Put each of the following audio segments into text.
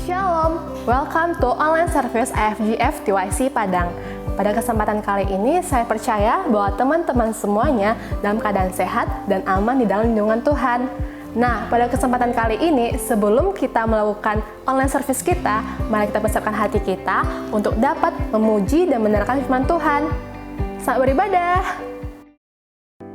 Shalom, welcome to online service IFGF TYC Padang. Pada kesempatan kali ini, saya percaya bahwa teman-teman semuanya dalam keadaan sehat dan aman di dalam lindungan Tuhan. Nah, pada kesempatan kali ini, sebelum kita melakukan online service kita, mari kita persiapkan hati kita untuk dapat memuji dan mendengarkan firman Tuhan. Selamat beribadah!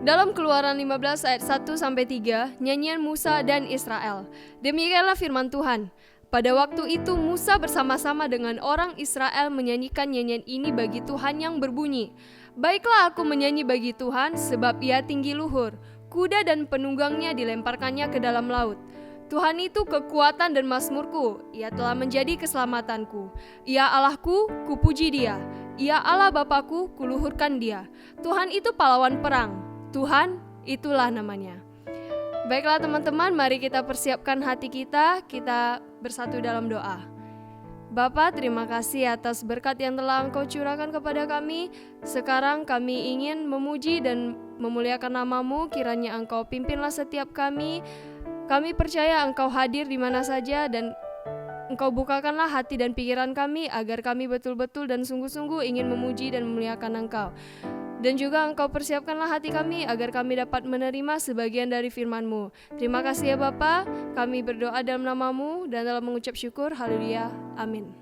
Dalam Keluaran 15 ayat 1-3, nyanyian Musa dan Israel. Demikianlah firman Tuhan. Pada waktu itu Musa bersama-sama dengan orang Israel menyanyikan nyanyian ini bagi Tuhan yang berbunyi, "Baiklah aku menyanyi bagi Tuhan, sebab ia tinggi luhur. Kuda dan penunggangnya dilemparkannya ke dalam laut. Tuhan itu kekuatan dan mazmurku, ia telah menjadi keselamatanku. Ia Allahku, kupuji dia. Ia Allah Bapakku, kuluhurkan dia. Tuhan itu pahlawan perang. Tuhan, itulah namanya." Baiklah teman-teman, mari kita persiapkan hati kita bersatu dalam doa. Bapa, terima kasih atas berkat yang telah Engkau curahkan kepada kami. Sekarang kami ingin memuji dan memuliakan nama-Mu, kiranya Engkau pimpinlah setiap kami. Kami percaya Engkau hadir di mana saja dan Engkau bukakanlah hati dan pikiran kami agar kami betul-betul dan sungguh-sungguh ingin memuji dan memuliakan Engkau. Dan juga Engkau persiapkanlah hati kami agar kami dapat menerima sebagian dari firman-Mu. Terima kasih ya Bapa, kami berdoa dalam nama-Mu dan dalam mengucap syukur. Haleluya. Amin.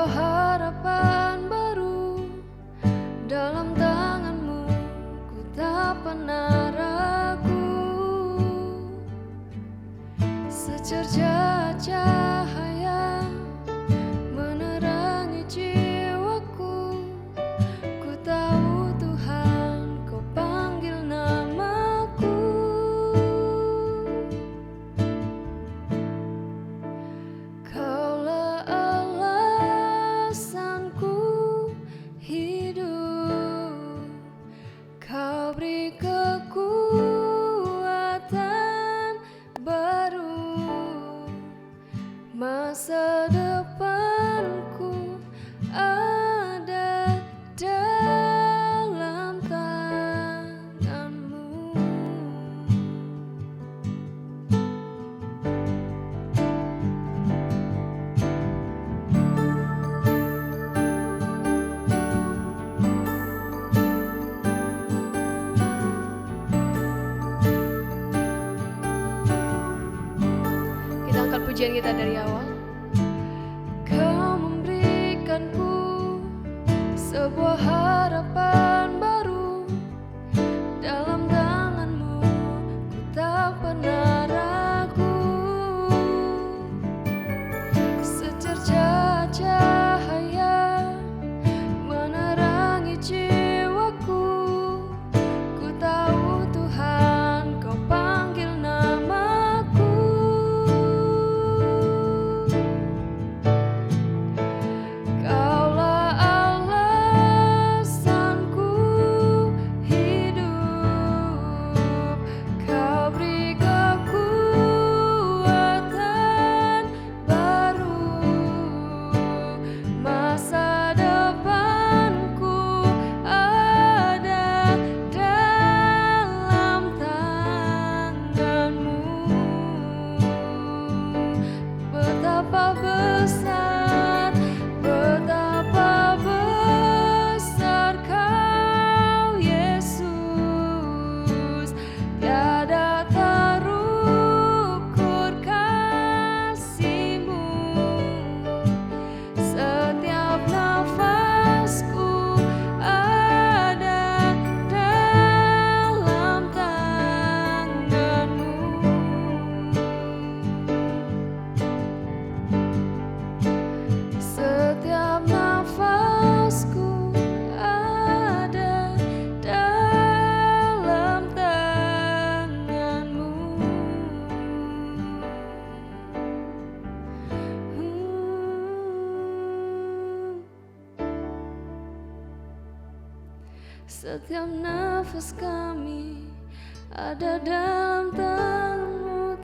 Harapan baru dalam tangan-Mu, ku tak pernah ragu. Secercah cahaya menerangi jiwaku, ku tahu Tuhan Kau panggil namaku. Kaulah beri kekuatan baru, masa depanku ada dalam tangan-Mu. Pujian kita dari awal. Kau memberikanku sebuah harapan baru, dalam tangan-Mu ku tak pernah ragu. Secercah cahaya menerangi jiwaku, ku tahu Tuhan Kau panggil namaku. Setiap nafas kami ada dalam tangan-Mu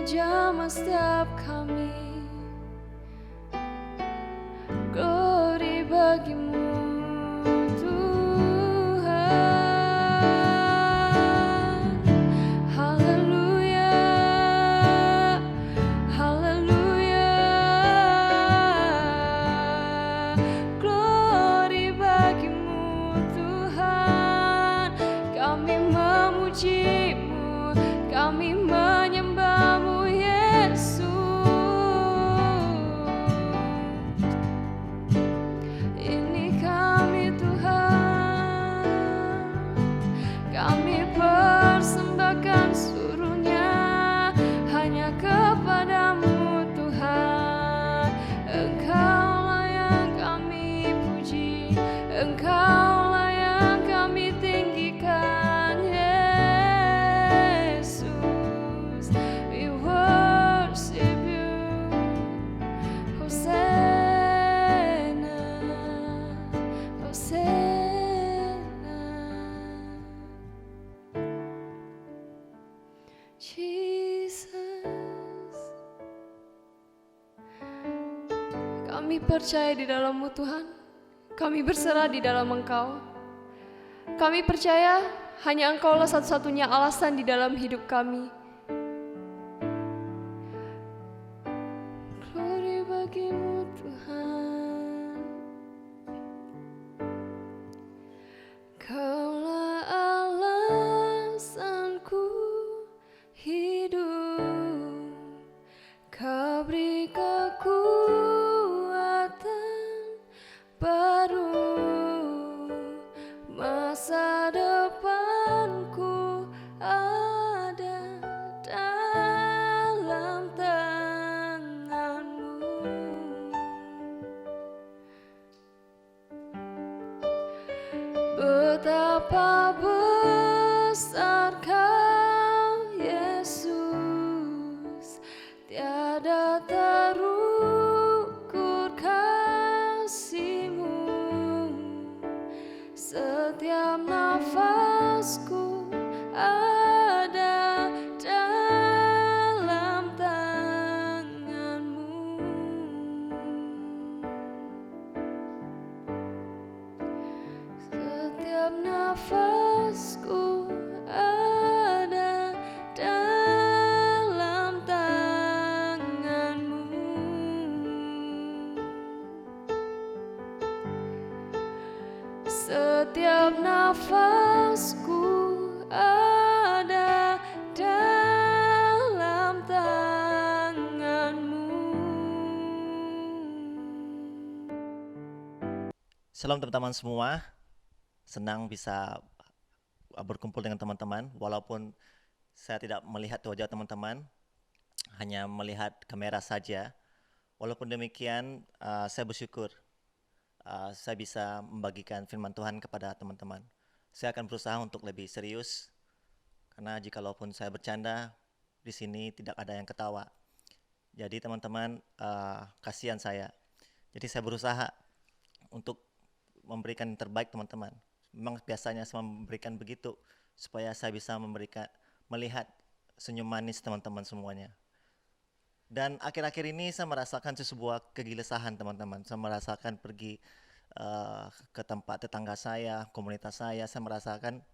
jamah setiap kami. Glory bagimu Tuhan. Haleluya, haleluya. Glory bagimu Tuhan. Kami memujimu, kami menyembahmu Yesus. Ini kami Tuhan, kami persembahkan seluruhnya hanya kepadamu Tuhan. Engkaulah yang kami puji, Engkaulah yang kami tinggikan Yesus. We worship you. Hosanna, Hosanna. Jesus, kami percaya di dalam-Mu Tuhan. Kami berserah di dalam Engkau. Kami percaya hanya Engkaulah satu-satunya alasan di dalam hidup kami. Glory bagimu Tuhan. Kaulah alasanku hidup. Kau beri kekuatan baru. Masa depanku ada dalam tangan-Mu. Betapa besar Kau Yesus, tiada terukur kasih-Mu. Setiap nafasku ada dalam tangan-Mu. Setiap nafasku ada dalam tangan-Mu. Setiap nafasku ada dalam tangan-Mu. Shalom teman-teman semua, senang bisa berkumpul dengan teman-teman. Walaupun saya tidak melihat wajah teman-teman, hanya melihat kamera saja. Walaupun demikian, saya bersyukur saya bisa membagikan firman Tuhan kepada teman-teman. Saya akan berusaha untuk lebih serius, karena jikalaupun saya bercanda, di sini tidak ada yang ketawa. Jadi teman-teman, kasihan saya. Jadi saya berusaha untuk memberikan yang terbaik teman-teman. Memang biasanya saya memberikan begitu, supaya saya bisa melihat senyum manis teman-teman semuanya. Dan akhir-akhir ini saya merasakan sebuah kegelisahan teman-teman. Saya merasakan pergi ke tempat tetangga saya, komunitas saya merasakan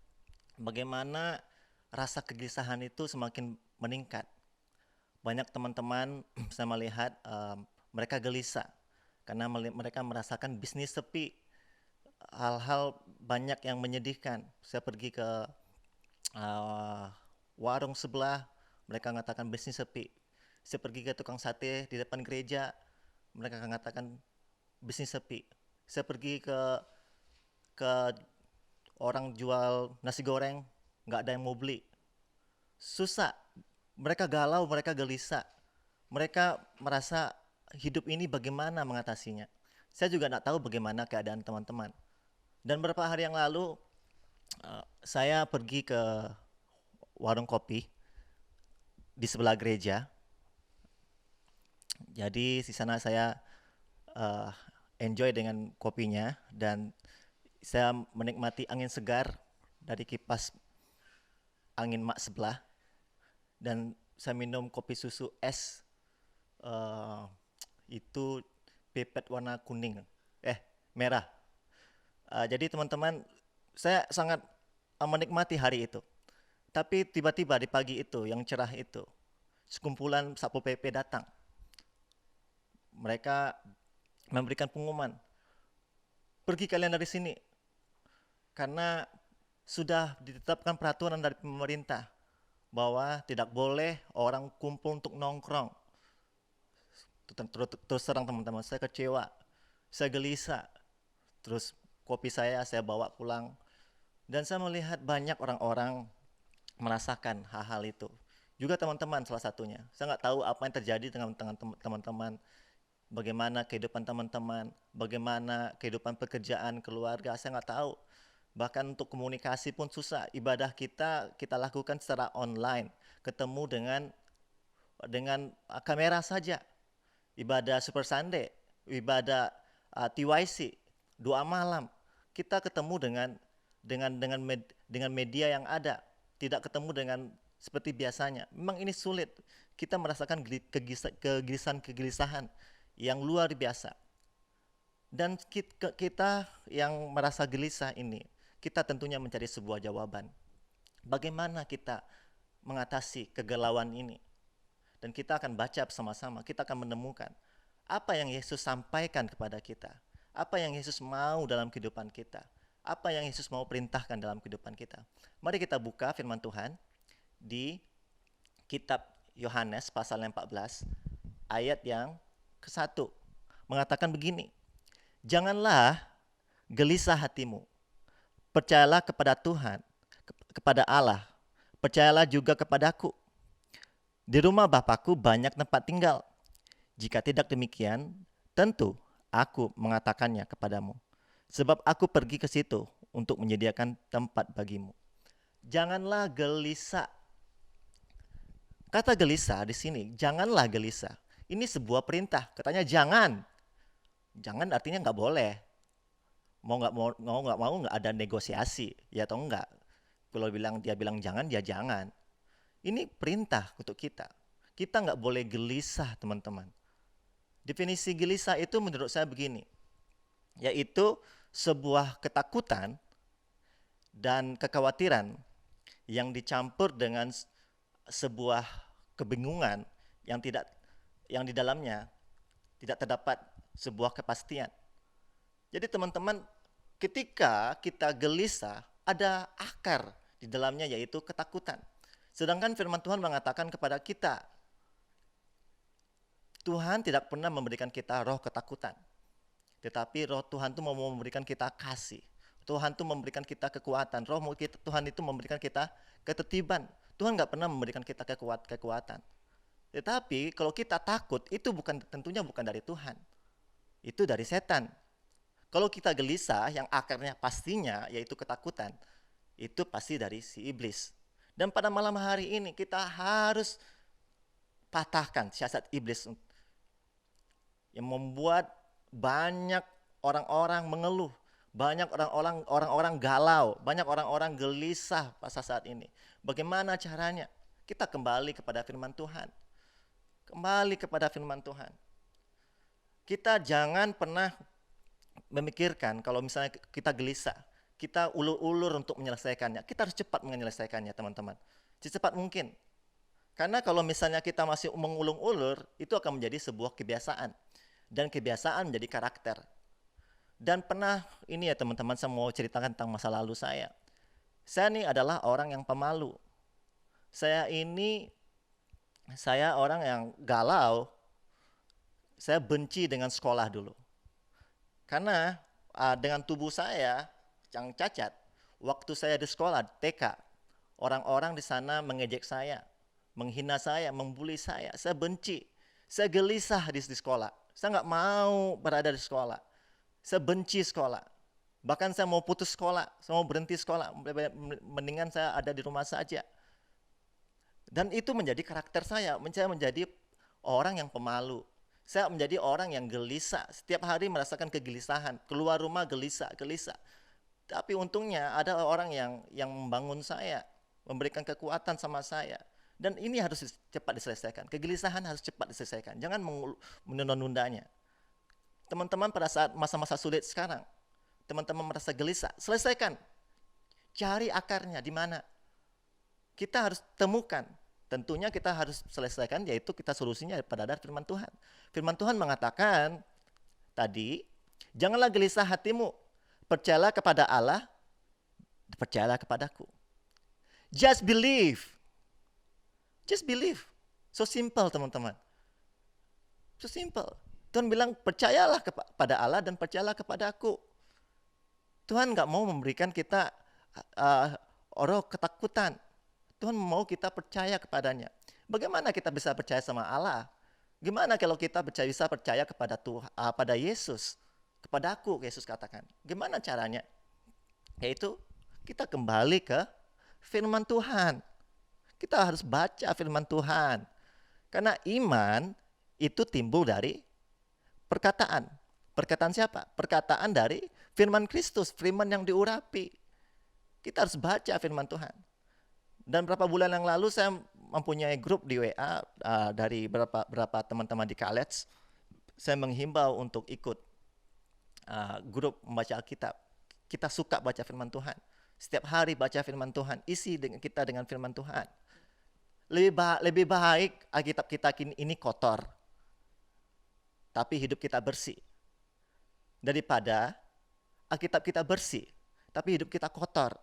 bagaimana rasa kegelisahan itu semakin meningkat. Banyak teman-teman saya melihat mereka gelisah karena mereka merasakan bisnis sepi, hal-hal banyak yang menyedihkan. Saya pergi ke warung sebelah, mereka mengatakan bisnis sepi. Saya pergi ke tukang sate di depan gereja, mereka mengatakan bisnis sepi. Saya pergi ke orang jual nasi goreng, nggak ada yang mau beli. Susah, mereka galau, mereka gelisah. Mereka merasa hidup ini bagaimana mengatasinya. Saya juga nggak tahu bagaimana keadaan teman-teman. Dan beberapa hari yang lalu, saya pergi ke warung kopi di sebelah gereja. Jadi di sana saya enjoy dengan kopinya, dan saya menikmati angin segar dari kipas angin mak sebelah. Dan saya minum kopi susu es itu pipet warna kuning, merah. Jadi teman-teman, saya sangat menikmati hari itu. Tapi tiba-tiba di pagi itu, yang cerah itu, sekumpulan Satpol PP datang. Mereka memberikan pengumuman, pergi kalian dari sini, karena sudah ditetapkan peraturan dari pemerintah bahwa tidak boleh orang kumpul untuk nongkrong. Terus terang teman-teman, saya kecewa, saya gelisah. Terus kopi saya bawa pulang, dan saya melihat banyak orang-orang merasakan hal-hal itu. Juga teman-teman salah satunya. Saya nggak tahu apa yang terjadi dengan teman-teman, bagaimana kehidupan teman-teman, bagaimana kehidupan pekerjaan, keluarga, saya nggak tahu. Bahkan untuk komunikasi pun susah. Ibadah kita lakukan secara online, ketemu dengan kamera saja. Ibadah Super Sunday, ibadah TYC, doa malam, kita ketemu dengan media yang ada, tidak ketemu dengan seperti biasanya. Memang ini sulit. Kita merasakan kegelisahan yang luar biasa. Dan kita yang merasa gelisah ini, kita tentunya mencari sebuah jawaban. Bagaimana kita mengatasi kegalauan ini? Dan kita akan baca bersama-sama, kita akan menemukan apa yang Yesus sampaikan kepada kita, apa yang Yesus mau dalam kehidupan kita, apa yang Yesus mau perintahkan dalam kehidupan kita. Mari kita buka firman Tuhan di kitab Yohanes pasal 14 ayat yang ke-1. Mengatakan begini, janganlah gelisah hatimu, percayalah kepada Tuhan, kepada Allah, percayalah juga kepadaku. Di rumah Bapakku banyak tempat tinggal. Jika tidak demikian, tentu aku mengatakannya kepadamu. Sebab aku pergi ke situ untuk menyediakan tempat bagimu. Janganlah gelisah. Kata gelisah di sini, janganlah gelisah. Ini sebuah perintah. Katanya jangan. Jangan artinya nggak boleh. Mau nggak mau nggak ada negosiasi, ya atau enggak. Kalau dia bilang jangan, ya jangan. Ini perintah untuk kita. Kita nggak boleh gelisah, teman-teman. Definisi gelisah itu menurut saya begini, yaitu sebuah ketakutan dan kekhawatiran yang dicampur dengan sebuah kebingungan yang di dalamnya tidak terdapat sebuah kepastian. Jadi teman-teman, ketika kita gelisah, ada akar di dalamnya yaitu ketakutan. Sedangkan firman Tuhan mengatakan kepada kita, Tuhan tidak pernah memberikan kita roh ketakutan. Tetapi roh Tuhan itu mau memberikan kita kasih. Tuhan itu memberikan kita kekuatan. Tuhan itu memberikan kita ketertiban. Tuhan nggak pernah memberikan kita kekuatan. Tetapi kalau kita takut, itu tentunya bukan dari Tuhan. Itu dari setan. Kalau kita gelisah, yang akarnya pastinya yaitu ketakutan, itu pasti dari si iblis. Dan pada malam hari ini kita harus patahkan siasat iblis yang membuat banyak orang-orang mengeluh, banyak orang-orang galau, banyak orang-orang gelisah pada saat ini. Bagaimana caranya? Kita kembali kepada firman Tuhan. Kembali kepada firman Tuhan. Kita jangan pernah memikirkan kalau misalnya kita gelisah, kita ulur-ulur untuk menyelesaikannya. Kita harus cepat menyelesaikannya, teman-teman. Secepat mungkin. Karena kalau misalnya kita masih mengulung-ulur, itu akan menjadi sebuah kebiasaan. Dan kebiasaan menjadi karakter. Dan pernah, ini ya teman-teman, saya mau ceritakan tentang masa lalu saya. Saya ini adalah orang yang pemalu. Saya orang yang galau. Saya benci dengan sekolah dulu. Karena dengan tubuh saya yang cacat, waktu saya di sekolah TK, orang-orang di sana mengejek saya, menghina saya, membuli saya. Saya benci, saya gelisah di sekolah. Saya nggak mau berada di sekolah. Saya benci sekolah. Bahkan saya mau putus sekolah, saya mau berhenti sekolah. Mendingan saya ada di rumah saja. Dan itu menjadi karakter saya. Saya menjadi orang yang pemalu. Saya menjadi orang yang gelisah. Setiap hari merasakan kegelisahan. Keluar rumah gelisah. Tapi untungnya ada orang yang membangun saya, memberikan kekuatan sama saya. Dan ini harus cepat diselesaikan. Kegelisahan harus cepat diselesaikan. Jangan menunda-nundanya. Teman-teman pada saat masa-masa sulit sekarang, teman-teman merasa gelisah, selesaikan. Cari akarnya di mana. Kita harus temukan. Tentunya kita harus selesaikan, yaitu kita solusinya pada dasar firman Tuhan. Firman Tuhan mengatakan tadi, janganlah gelisah hatimu, percayalah kepada Allah, percayalah kepadaku. Just believe. Just believe. So simple, teman-teman. So simple. Tuhan bilang, percayalah kepada Allah dan percayalah kepada aku. Tuhan nggak mau memberikan kita ketakutan. Tuhan mau kita percaya kepadanya. Bagaimana kita bisa percaya sama Allah? Gimana kalau kita bisa percaya kepada Tuhan, pada Yesus? Kepada aku, Yesus katakan. Gimana caranya? Yaitu kita kembali ke firman Tuhan. Kita harus baca firman Tuhan. Karena iman itu timbul dari perkataan. Perkataan siapa? Perkataan dari firman Kristus, firman yang diurapi. Kita harus baca firman Tuhan. Dan beberapa bulan yang lalu saya mempunyai grup di WA dari beberapa teman-teman di college. Saya menghimbau untuk ikut grup membaca Alkitab. Kita suka baca firman Tuhan. Setiap hari baca firman Tuhan, isi kita dengan firman Tuhan. Lebih baik Alkitab kita ini kotor, tapi hidup kita bersih. Daripada Alkitab kita bersih, tapi hidup kita kotor.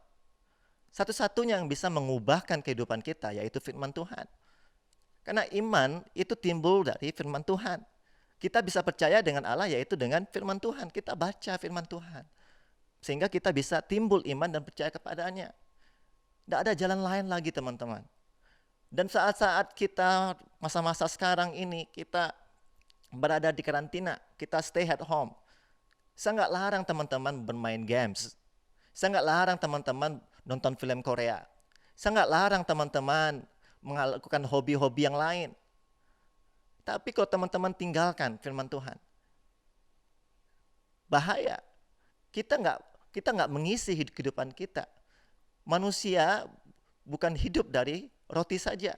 Satu-satunya yang bisa mengubahkan kehidupan kita yaitu firman Tuhan. Karena iman itu timbul dari firman Tuhan. Kita bisa percaya dengan Allah yaitu dengan firman Tuhan. Kita baca firman Tuhan. Sehingga kita bisa timbul iman dan percaya kepadanya. Tidak ada jalan lain lagi, teman-teman. Dan saat-saat kita masa-masa sekarang ini kita berada di karantina, kita stay at home. Saya nggak larang teman-teman bermain games. Saya nggak larang teman-teman nonton film Korea. Saya nggak larang teman-teman melakukan hobi-hobi yang lain. Tapi kalau teman-teman tinggalkan firman Tuhan, bahaya. Kita nggak mengisi kehidupan kita. Manusia bukan hidup dari roti saja.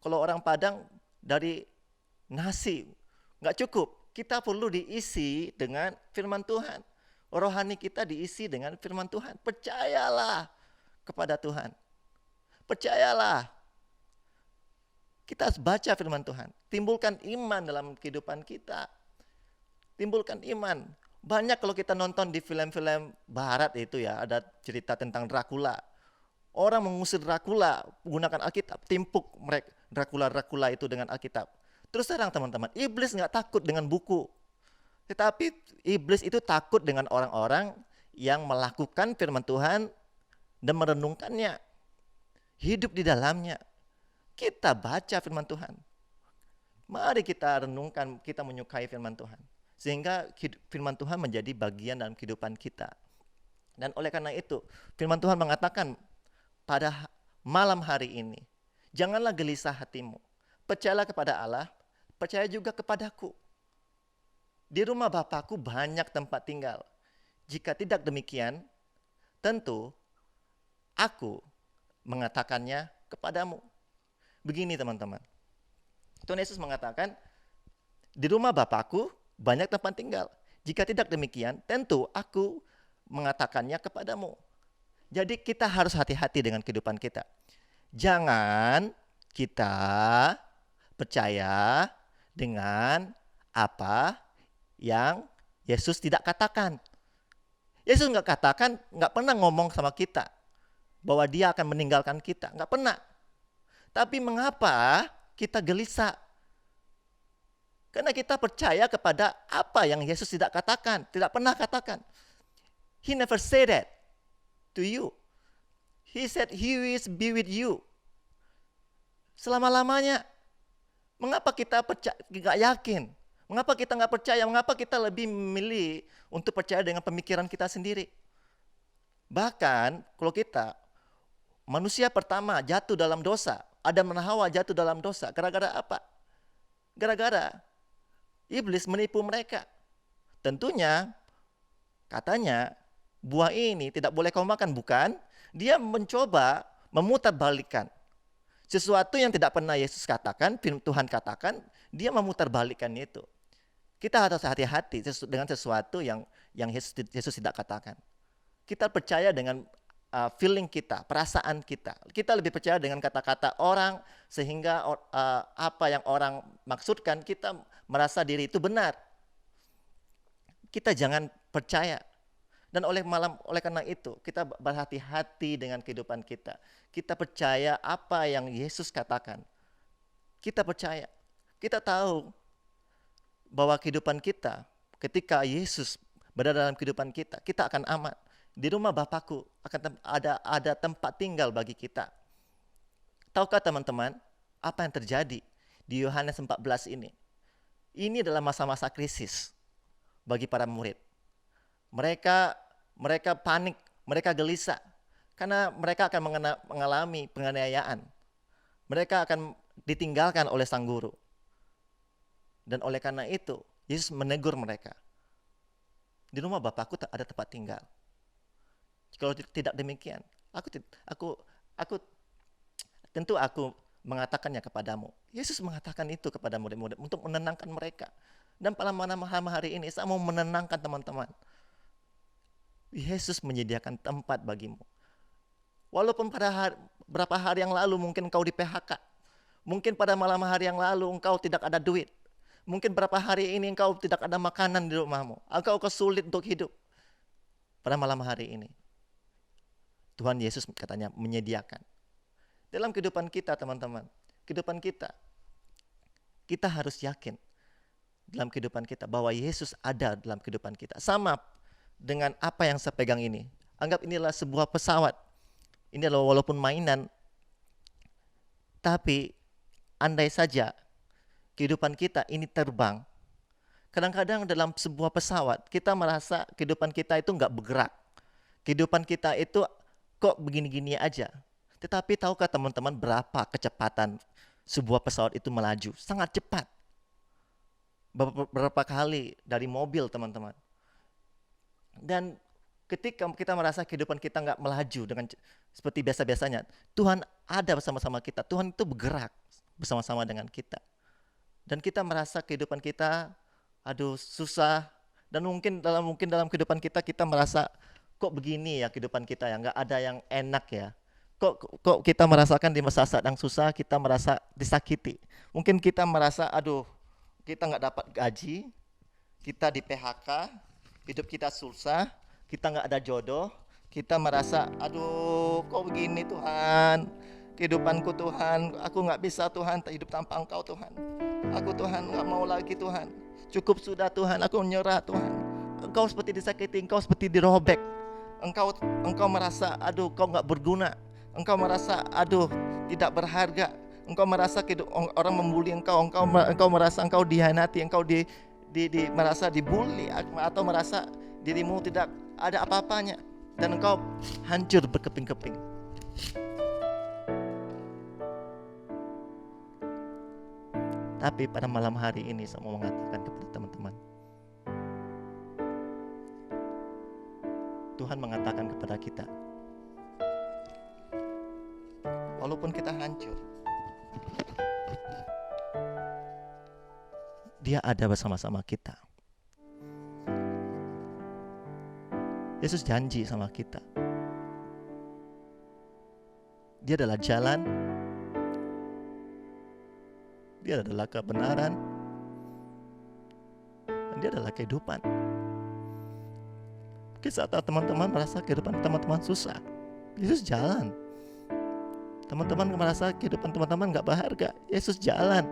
Kalau orang Padang dari nasi nggak cukup. Kita perlu diisi dengan firman Tuhan. Rohani kita diisi dengan firman Tuhan. Percayalah kepada Tuhan. Percayalah. Kita harus baca firman Tuhan. Timbulkan iman dalam kehidupan kita. Timbulkan iman. Banyak kalau kita nonton di film-film barat itu ya, ada cerita tentang Dracula. Orang mengusir Dracula menggunakan Alkitab, timpuk mereka Dracula itu dengan Alkitab. Terus terang teman-teman, iblis nggak takut dengan buku. Tetapi iblis itu takut dengan orang-orang yang melakukan firman Tuhan dan merenungkannya. Hidup di dalamnya. Kita baca firman Tuhan. Mari kita renungkan, kita menyukai firman Tuhan. Sehingga firman Tuhan menjadi bagian dalam kehidupan kita. Dan oleh karena itu, firman Tuhan mengatakan pada malam hari ini, janganlah gelisah hatimu. Percayalah kepada Allah, percaya juga kepadaku. Di rumah Bapakku banyak tempat tinggal. Jika tidak demikian, tentu aku mengatakannya kepadamu. Begini teman-teman. Tuhan Yesus mengatakan, di rumah Bapakku banyak tempat tinggal. Jika tidak demikian, tentu aku mengatakannya kepadamu. Jadi kita harus hati-hati dengan kehidupan kita. Jangan kita percaya dengan apa yang Yesus tidak katakan. Yesus nggak katakan, nggak pernah ngomong sama kita bahwa dia akan meninggalkan kita. Nggak pernah. Tapi mengapa kita gelisah? Karena kita percaya kepada apa yang Yesus tidak katakan, tidak pernah katakan. He never said that to you. He said he will be with you selama-lamanya. Mengapa kita nggak yakin? Mengapa kita nggak percaya? Mengapa kita lebih memilih untuk percaya dengan pemikiran kita sendiri? Bahkan kalau kita manusia pertama jatuh dalam dosa, Adam dan Hawa jatuh dalam dosa, gara-gara apa? Gara-gara iblis menipu mereka. Tentunya katanya buah ini tidak boleh kau makan, bukan? Dia mencoba memutarbalikkan Sesuatu yang tidak pernah Yesus katakan, Tuhan katakan, dia memutarbalikkan itu. Kita harus hati-hati dengan sesuatu yang Yesus tidak katakan. Kita percaya dengan feeling kita, perasaan kita. Kita lebih percaya dengan kata-kata orang, sehingga apa yang orang maksudkan, kita merasa diri itu benar. Kita jangan percaya. Dan oleh karena itu, kita berhati-hati dengan kehidupan kita. Kita percaya apa yang Yesus katakan. Kita percaya. Kita tahu bahwa kehidupan kita, ketika Yesus berada dalam kehidupan kita, kita akan aman. Di rumah Bapakku akan ada tempat tinggal bagi kita. Tahukah teman-teman, apa yang terjadi di Yohanes 14 ini? Ini adalah masa-masa krisis bagi para murid. Mereka panik, mereka gelisah, karena mereka akan mengalami penganiayaan. Mereka akan ditinggalkan oleh sang guru. Dan oleh karena itu, Yesus menegur mereka. Di rumah Bapakku ada tempat tinggal. Kalau tidak demikian, tentu aku mengatakannya kepadamu. Yesus mengatakan itu kepada murid-murid untuk menenangkan mereka. Dan pada malam hari ini, saya mau menenangkan teman-teman. Yesus menyediakan tempat bagimu. Walaupun beberapa hari yang lalu mungkin engkau di PHK. Mungkin pada malam hari yang lalu engkau tidak ada duit. Mungkin beberapa hari ini engkau tidak ada makanan di rumahmu. Engkau kesulit untuk hidup. Pada malam hari ini, Tuhan Yesus katanya menyediakan. Dalam kehidupan kita teman-teman, kita harus yakin dalam kehidupan kita bahwa Yesus ada dalam kehidupan kita. Sama dengan apa yang saya pegang ini. Anggap inilah sebuah pesawat. Ini adalah walaupun mainan, tapi andai saja kehidupan kita ini terbang. Kadang-kadang dalam sebuah pesawat, kita merasa kehidupan kita itu nggak bergerak. Kehidupan kita itu kok begini-gini aja. Tetapi tahukah teman-teman berapa kecepatan sebuah pesawat itu melaju? Sangat cepat. Berapa kali dari mobil teman-teman. Dan ketika kita merasa kehidupan kita nggak melaju dengan seperti biasa-biasanya, Tuhan ada bersama-sama kita. Tuhan itu bergerak bersama-sama dengan kita. Dan kita merasa kehidupan kita, susah. Dan mungkin dalam kehidupan kita merasa, kok begini ya kehidupan kita ya, nggak ada yang enak ya. Kok kita merasakan di masa-masa yang susah, kita merasa disakiti. Mungkin kita merasa, kita nggak dapat gaji, kita di PHK, hidup kita susah, kita nggak ada jodoh, kita merasa, kok begini Tuhan, kehidupanku Tuhan, aku nggak bisa Tuhan, hidup tanpa Engkau Tuhan. Aku Tuhan nggak mau lagi Tuhan, cukup sudah Tuhan, aku menyerah Tuhan. Engkau seperti disakiti, Engkau seperti dirobek, Engkau merasa, kau nggak berguna, Engkau merasa, tidak berharga, Engkau merasa orang membuli Engkau merasa Engkau dihianati, Engkau merasa dibully atau merasa dirimu tidak ada apa-apanya dan engkau hancur berkeping-keping. Tapi pada malam hari ini saya mau mengatakan kepada teman-teman, Tuhan mengatakan kepada kita, walaupun kita hancur, Dia ada bersama-sama kita. Yesus janji sama kita. Dia adalah jalan, Dia adalah kebenaran, dan Dia adalah kehidupan. Mungkin saat teman-teman merasa kehidupan teman-teman susah, Yesus jalan. Teman-teman merasa kehidupan teman-teman gak berharga, Yesus jalan.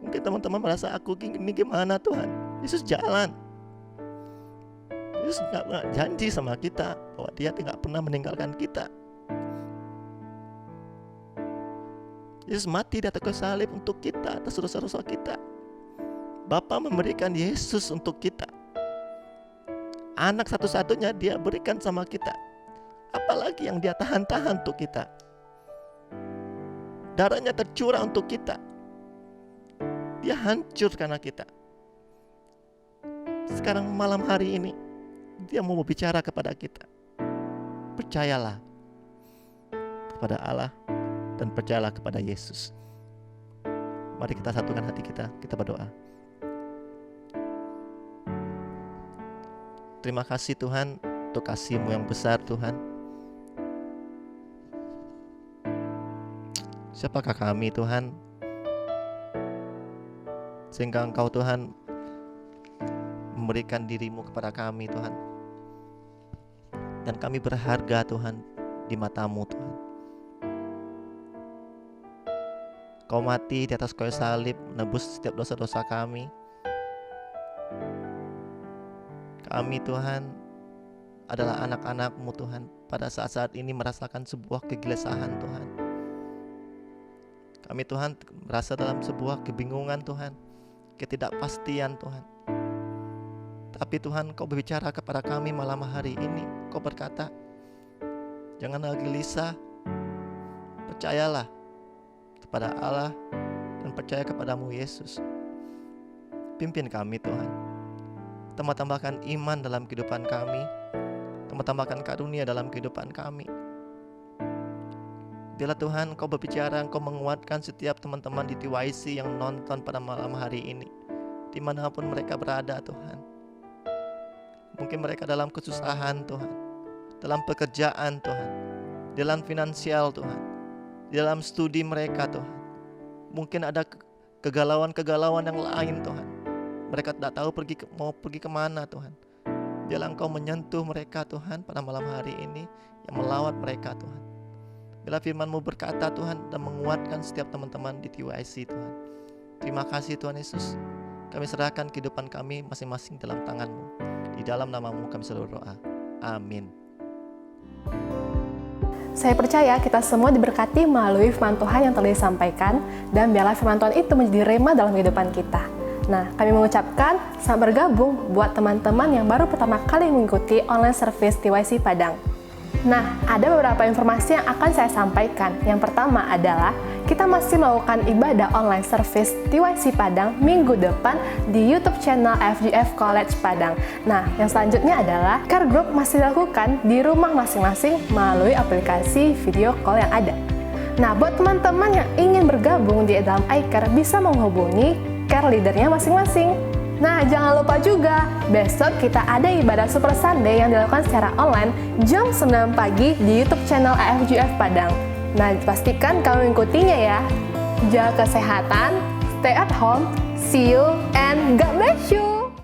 Mungkin teman-teman merasa aku ini gimana Tuhan, Yesus jalan. Yesus gak janji sama kita bahwa Dia tidak pernah meninggalkan kita. Yesus mati di atas kayu salib untuk kita, atas dosa-dosa kita. Bapa memberikan Yesus untuk kita. Anak satu-satunya Dia berikan sama kita. Apalagi yang Dia tahan-tahan untuk kita. Darahnya tercurah untuk kita. Dia hancur karena kita. Sekarang malam hari ini Dia mau berbicara kepada kita. Percayalah kepada Allah. dan percayalah kepada Yesus. Mari kita satukan hati kita berdoa. Terima kasih Tuhan untuk kasih-Mu yang besar Tuhan. Siapakah kami Tuhan, sehingga Engkau Tuhan memberikan diri-Mu kepada kami Tuhan. Dan kami berharga Tuhan di mata-Mu Tuhan. Kau mati di atas kayu salib menebus setiap dosa-dosa kami. Kami Tuhan adalah anak-anak-Mu Tuhan, pada saat-saat ini merasakan sebuah kegelisahan Tuhan. Kami Tuhan merasa dalam sebuah kebingungan Tuhan, ketidakpastian Tuhan. Tapi Tuhan, Kau berbicara kepada kami malam hari ini. Kau berkata, janganlah gelisah, percayalah kepada Allah dan percaya kepadamu Yesus. Pimpin kami Tuhan, tambahkan iman dalam kehidupan kami, tambahkan karunia dalam kehidupan kami. Bila Tuhan Kau berbicara, Kau menguatkan setiap teman-teman di TYC yang nonton pada malam hari ini, dimanapun mereka berada Tuhan. Mungkin mereka dalam kesusahan Tuhan, dalam pekerjaan Tuhan, dalam finansial Tuhan, dalam studi mereka Tuhan. Mungkin ada kegalauan-kegalauan yang lain Tuhan. Mereka tidak tahu mau pergi kemana Tuhan. Biarlah Engkau menyentuh mereka Tuhan pada malam hari ini, yang melawat mereka Tuhan. Bila firman-Mu berkata Tuhan dan menguatkan setiap teman-teman di TYC Tuhan. Terima kasih Tuhan Yesus. Kami serahkan kehidupan kami masing-masing dalam tangan-Mu. Di dalam nama-Mu kami selalu berdoa. Amin. Saya percaya kita semua diberkati melalui firman Tuhan yang telah disampaikan, dan biarlah firman Tuhan itu menjadi rema dalam kehidupan kita. Nah, kami mengucapkan selamat bergabung buat teman-teman yang baru pertama kali mengikuti online service TYC Padang. Nah, ada beberapa informasi yang akan saya sampaikan. Yang pertama adalah kita masih melakukan ibadah online service TYC Padang minggu depan di YouTube channel FGF College Padang. Nah, yang selanjutnya adalah care group masih dilakukan di rumah masing-masing melalui aplikasi video call yang ada. Nah, buat teman-teman yang ingin bergabung di dalam iCare bisa menghubungi care leadernya masing-masing. Nah, jangan lupa juga, besok kita ada ibadah Super Sunday yang dilakukan secara online jam 9 pagi di YouTube channel AFGF Padang. Nah, pastikan kamu mengikutinya ya. Jaga kesehatan, stay at home, see you, and God bless you!